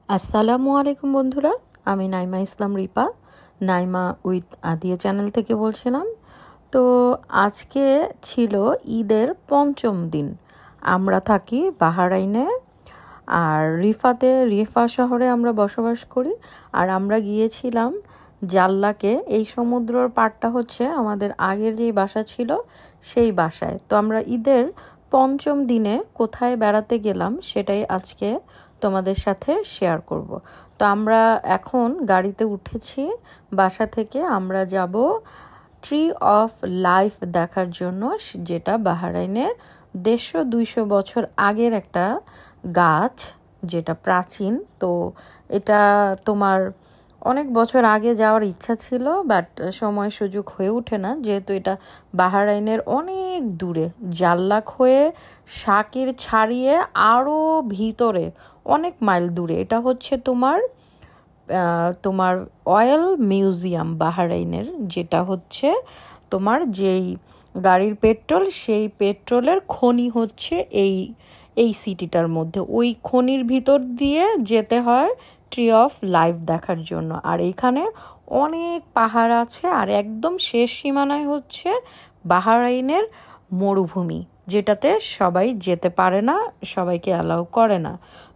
আসসালামু আলাইকুম বন্ধুরা, আমি নাইমা ইসলাম রিপা, নাইমা উইথ আদিয়া চ্যানেল থেকে বলছিলাম। তো আজকে ছিল ঈদের পঞ্চম দিন। আমরা থাকি বাহরাইনে, আর রিফা শহরে আমরা বসবাস করি। আর আমরা গিয়েছিলাম জাল্লাকে। এই সমুদ্রের পাড়টা হচ্ছে আমাদের আগের যেই বাসা ছিল সেই বাসায়। তো আমরা ঈদের পঞ্চম দিনে কোথায় বেড়াতে গেলাম সেটাই আজকে তোমাদের সাথে শেয়ার করব। তো আমরা এখন গাড়িতে উঠেছি, বাসা থেকে আমরা যাব ট্রি অফ লাইফ দেখার জন্য, যেটা বাহরাইনের 150-200 বছর আগের একটা গাছ, যেটা প্রাচীন। তো এটা তোমার অনেক বছর আগে যাওয়ার ইচ্ছা ছিল, বাট সময় সুযোগ হয়ে ওঠে না, যেহেতু এটা বাহরাইনের অনেক দূরে, জাল্লাক হয়ে শাকির ছাড়িয়ে আরও ভিতরে অনেক মাইল দূরে। এটা হচ্ছে তোমার অয়েল মিউজিয়াম বাহরাইনের, যেটা হচ্ছে তোমার যেই গাড়ির পেট্রোল, সেই পেট্রোলের খনি হচ্ছে এই এই সিটিটার মধ্যে। ওই খনির ভিতর দিয়ে যেতে হয় ট্রি অফ লাইফ দেখার জন্য। আর এইখানে অনেক পাহাড় আছে, আর একদম শেষ সীমানায় হচ্ছে বাহরাইনের মরুভূমি, যেটাতে সবাই যেতে পারে না, সবাইকে অ্যালাউ করে না।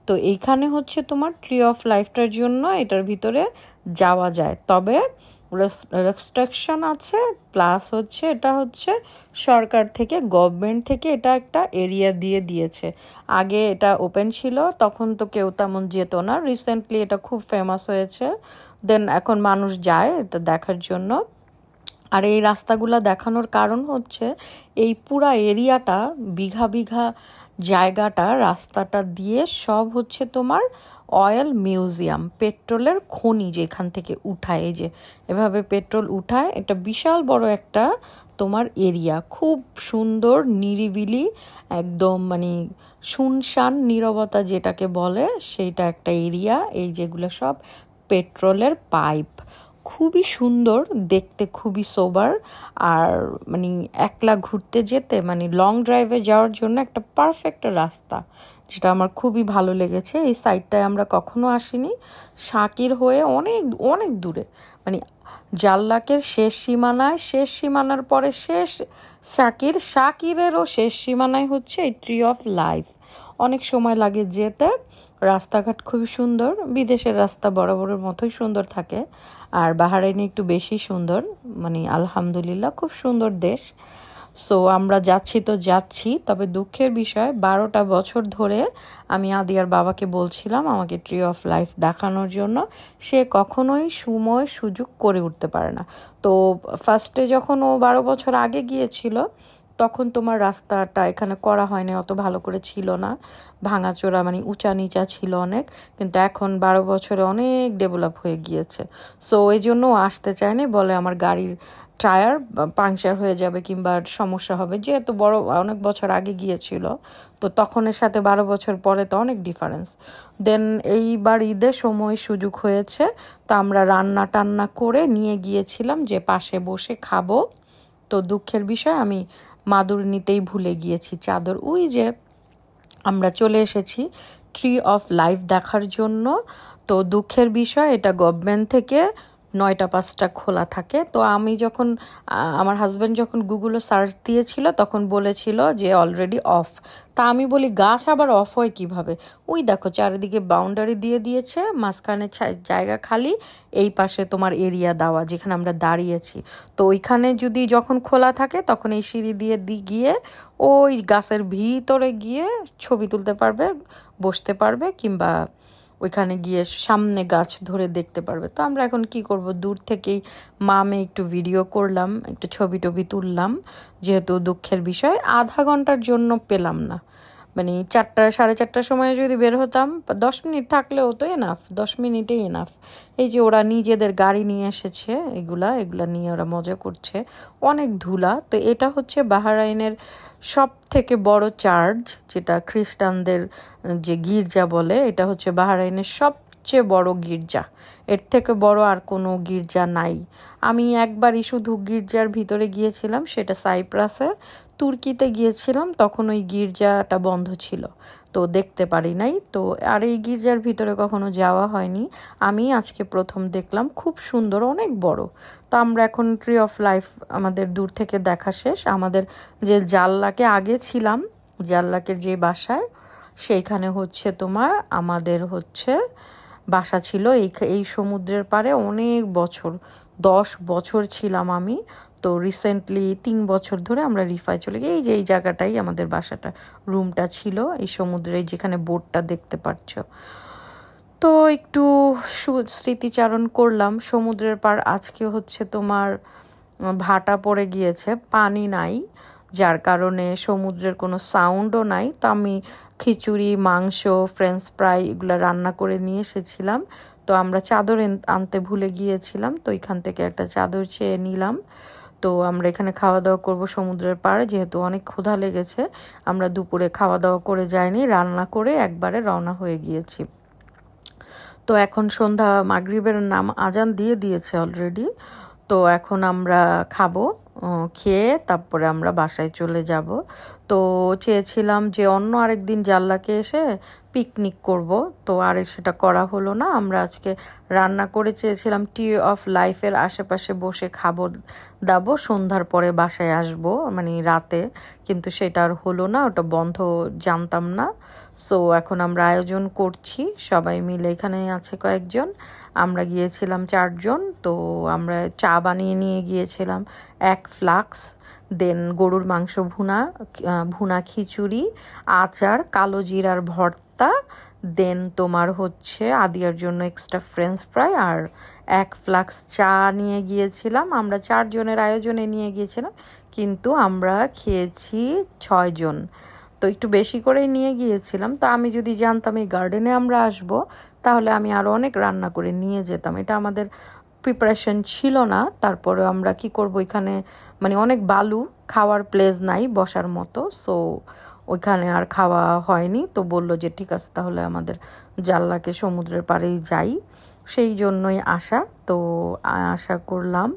তো এইখানে হচ্ছে তোমার ট্রি অফ লাইফটার জন্য এটার ভিতরে যাওয়া যায়, তবে রেস্ট্রিকশন আছে। প্লাস হচ্ছে এটা হচ্ছে সরকার থেকে, গভর্নমেন্ট থেকে এটা একটা এরিয়া দিয়ে দিয়েছে। আগে এটা ওপেন ছিল, তখন তো কেউ তেমন যেত না। রিসেন্টলি এটা খুব ফেমাস হয়েছে, দেন এখন মানুষ যায় এটা দেখার জন্য। আর এই রাস্তাগুলো দেখানোর কারণ হচ্ছে এই পুরা এরিয়াটা, বিঘা বিঘা জায়গাটা, রাস্তাটা দিয়ে সব হচ্ছে তোমার অয়েল মিউজিয়াম, পেট্রোলের খনি যেখান থেকে উঠায়, এই যে এভাবে পেট্রোল উঠায়। এটা বিশাল বড় একটা তোমার এরিয়া, খুব সুন্দর নিরিবিলি, একদম মানে শুনশান নীরবতা যেটাকে বলে, সেইটা একটা এরিয়া। এই যেগুলো সব পেট্রোলের পাইপ, খুবই সুন্দর দেখতে, খুবই সোবার। আর মানে একলা ঘুরতে যেতে, মানে লং ড্রাইভে যাওয়ার জন্য একটা পারফেক্ট রাস্তা, যেটা আমার খুবই ভালো লেগেছে। এই সাইডটায় আমরা কখনো আসিনি, শাকির হয়ে অনেক অনেক দূরে, মানে জাল্লাকের শেষ সীমানায়, শেষ সীমানার পরে শেষ শাকিরেরও শেষ সীমানায় হচ্ছে এই ট্রি অফ লাইফ। অনেক সময় লাগে যেতে। রাস্তাঘাট খুবই সুন্দর, বিদেশের রাস্তা বরাবরের মতোই সুন্দর থাকে, আর বাহরাইনে একটু বেশি সুন্দর, মানে আলহামদুলিল্লাহ খুব সুন্দর দেশ। সো আমরা যাচ্ছি তো যাচ্ছি, তবে দুঃখের বিষয় 12টা বছর ধরে আমি আদিয়ার বাবাকে বলছিলাম আমাকে ট্রি অফ লাইফ দেখানোর জন্য, সে কখনোই সময় সুযোগ করে উঠতে পারে না। তো ফার্স্টে যখন ও 12 বছর আগে গিয়েছিল, তখন তোমার রাস্তাটা এখানে করা হয়নি, অত ভালো করে ছিল না, ভাঙাচোরা, মানে উঁচা নিচা ছিল অনেক। কিন্তু এখন 12 বছরে অনেক ডেভেলপ হয়ে গিয়েছে। সো এই জন্য আসতে চায়নি, বলে আমার গাড়ির টায়ার পাংচার হয়ে যাবে কিংবা সমস্যা হবে, যেহেতু বড় অনেক বছর আগে গিয়েছিল, তো তখনের সাথে 12 বছর পরে তো অনেক ডিফারেন্স। দেন এইবার ঈদের সময় সুযোগ হয়েছে, তো আমরা রান্না টান্না করে নিয়ে গিয়েছিলাম যে পাশে বসে খাবো। তো দুঃখের বিষয় আমি মাদুর নিতেই ভুলে গিয়েছি, চাদর। ওই যে আমরা চলে এসেছি ট্রি অফ লাইফ দেখার জন্য। তো দুঃখের বিষয়, এটা গভর্নমেন্ট থেকে 9টা 5টা খোলা থাকে। তো আমি যখন আমার হাজব্যান্ড যখন গুগলে সার্চ দিয়েছিল, তখন বলেছিল যে অলরেডি অফ। তা আমি বলি গাছ আবার অফ হয় কিভাবে? ওই দেখো চারিদিকে বাউন্ডারি দিয়ে দিয়েছে, মাঝখানে জায়গা খালি, এই পাশে তোমার এরিয়া দেওয়া যেখানে আমরা দাঁড়িয়েছি। তো ওইখানে যদি যখন খোলা থাকে, তখন এই সিঁড়ি দিয়ে গিয়ে ওই গাছের ভিতরে গিয়ে ছবি তুলতে পারবে, বসতে পারবে, কিংবা ওইখানে গিয়ে সামনে গাছ ধরে দেখতে পারবে। তো আমরা এখন কি করব, দূর থেকেই মামে একটু ভিডিও করলাম, একটু ছবি টবি তুললাম। যেহেতু দুঃখের বিষয় আধা ঘন্টার জন্য পেলাম না, মানে 4টা 4:30টার সময় যদি বের হতাম, 10 মিনিট থাকলেও তো এনাফ, 10 মিনিটেই এনাফ। এই যে ওরা নিজেদের গাড়ি নিয়ে এসেছে, এগুলা নিয়ে ওরা মজা করছে, অনেক ধুলা। তো এটা হচ্ছে বাহরাইনের সব থেকে বড় চার্চ, যেটা খ্রিস্টানদের যে গির্জা বলে, এটা হচ্ছে বাহরাইনের সব সবচেয়ে বড় গির্জা, এর থেকে বড় আর কোনো গির্জা নাই। আমি একবারই শুধু গির্জার ভিতরে গিয়েছিলাম, সেটা সাইপ্রাসে। তুর্কিতে গিয়েছিলাম, তখন ওই গির্জাটা বন্ধ ছিল, তো দেখতে পারি নাই। তো আর এই গির্জার ভিতরে কখনো যাওয়া হয়নি, আমি আজকে প্রথম দেখলাম। খুব সুন্দর, অনেক বড়। তো আমরা এখন ট্রি অফ লাইফ আমাদের দূর থেকে দেখা শেষ। আমাদের যে জাল্লাকে আগে ছিলাম, জাল্লাকের যে বাসায়, সেইখানে হচ্ছে তোমার আমাদের হচ্ছে বাসা ছিল এই সমুদ্রের পাড়ে অনেক বছর, 10 বছর ছিলাম আমি। তো রিসেন্টলি 3 বছর ধরে আমরা রিফায় চলে গিয়ে এই জায়গাটাই আমাদের বাসাটা, রুমটা ছিল এই সমুদ্রে, যেখানে বোটটা দেখতে পাচ্ছ। তো একটু স্মৃতিচারণ করলাম সমুদ্রের পাড়। আজকে হচ্ছে তোমার ভাটা পড়ে গিয়েছে, পানি নাই, যার কারণে সমুদ্রের কোনো সাউন্ডও নাই। তো আমি খিচুড়ি, মাংস, ফ্রেঞ্চ ফ্রাই এগুলো রান্না করে নিয়ে এসেছিলাম। তো আমরা চাদর আনতে ভুলে গিয়েছিলাম, তো এখান থেকে একটা চাদর চেয়ে নিলাম। তো আমরা এখানে খাওয়া দাওয়া করব সমুদ্রের পাড়ে, যেহেতু অনেক ক্ষুধা লেগেছে। আমরা দুপুরে খাওয়া দাওয়া করে যাইনি, রান্না করে একবারে রওনা হয়ে গিয়েছি। তো এখন সন্ধ্যা, মাগরিবের আজান দিয়ে দিয়েছে অলরেডি। তো এখন আমরা খাবো, খেয়ে তারপরে আমরা বাসায় চলে যাব। তো চেয়েছিলাম যে অন্য আরেকদিন জাল্লাকে এসে পিকনিক করব, তো আর সেটা করা হলো না। আমরা আজকে রান্না করে চেয়েছিলাম ট্রি অফ লাইফের আশেপাশে বসে খাবো দাবো, সন্ধ্যার পরে বাসায় আসব, মানে রাতে, কিন্তু সেটা আর হলো না, ওটা বন্ধ, জানতাম না। সো এখন আমরা আয়োজন করছি সবাই মিলে, এখানে আছে কয়েকজন, আমরা গিয়েছিলাম 4 জন। তো আমরা চা বানিয়ে নিয়ে গিয়েছিলাম 1 ফ্লাক্স, দেন গরুর মাংস ভুনা খিচুড়ি, আচার, কালো জিরার ভর্তা, দেন তোমার হচ্ছে আদিয়ার জন্য এক্সট্রা ফ্রেঞ্চ ফ্রাই, আর 1 ফ্লাক্স চা নিয়ে গিয়েছিলাম। আমরা 4 জনের আয়োজনে নিয়ে গিয়েছিলাম, কিন্তু আমরা খেয়েছি 6 জন। তো একটু বেশি করেই নিয়ে গিয়েছিলাম। তো আমি যদি জানতাম এই গার্ডেনে আমরা আসব, তাহলে আমি আরও অনেক রান্না করে নিয়ে যেতাম। এটা আমাদের প্রিপারেশন ছিল না। তারপরে আমরা কি করব, এখানে মানে অনেক বালু, খাওয়ার প্লেস নাই বসার মতো, সো ওইখানে আর খাওয়া হয়নি। তো বলল যে ঠিক আছে, তাহলে আমাদের জাল্লাকে সমুদ্রের পাড়েই যাই, সেই জন্যই আসা। তো আশা করলাম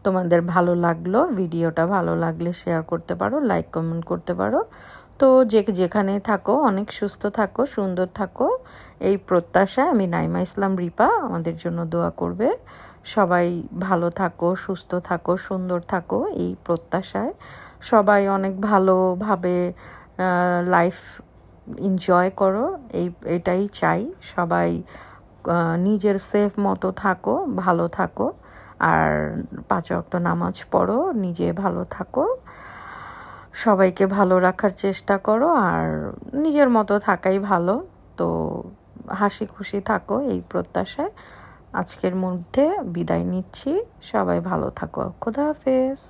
তোমাদের ভালো লাগলো। ভিডিওটা ভালো লাগলে শেয়ার করতে পারো, লাইক কমেন্ট করতে পারো। তো যেখানে থাকো অনেক সুস্থ থাকো, সুন্দর থাকো, এই প্রত্যাশায় আমি নাইমা ইসলাম রিপা আমাদের জন্য দোয়া করবে। সবাই ভালো থাকো, সুস্থ থাকো, সুন্দর থাকো, এই প্রত্যাশায়। সবাই অনেক ভালোভাবে লাইফ এনজয় করো, এটাই চাই। সবাই নিজের সেফ মতো থাকো, ভালো থাকো, আর 5 ওয়াক্ত নামাজ পড়ো, নিজে ভালো থাকো, সবাইকে ভালো রাখার চেষ্টা করো, আর নিজের মতো থাকাই ভালো। তো হাসি খুশি থাকো, এই প্রত্যাশায় আজকের মধ্যে বিদায় নিচ্ছি। সবাই ভালো থাকো, খোদা হাফেজ।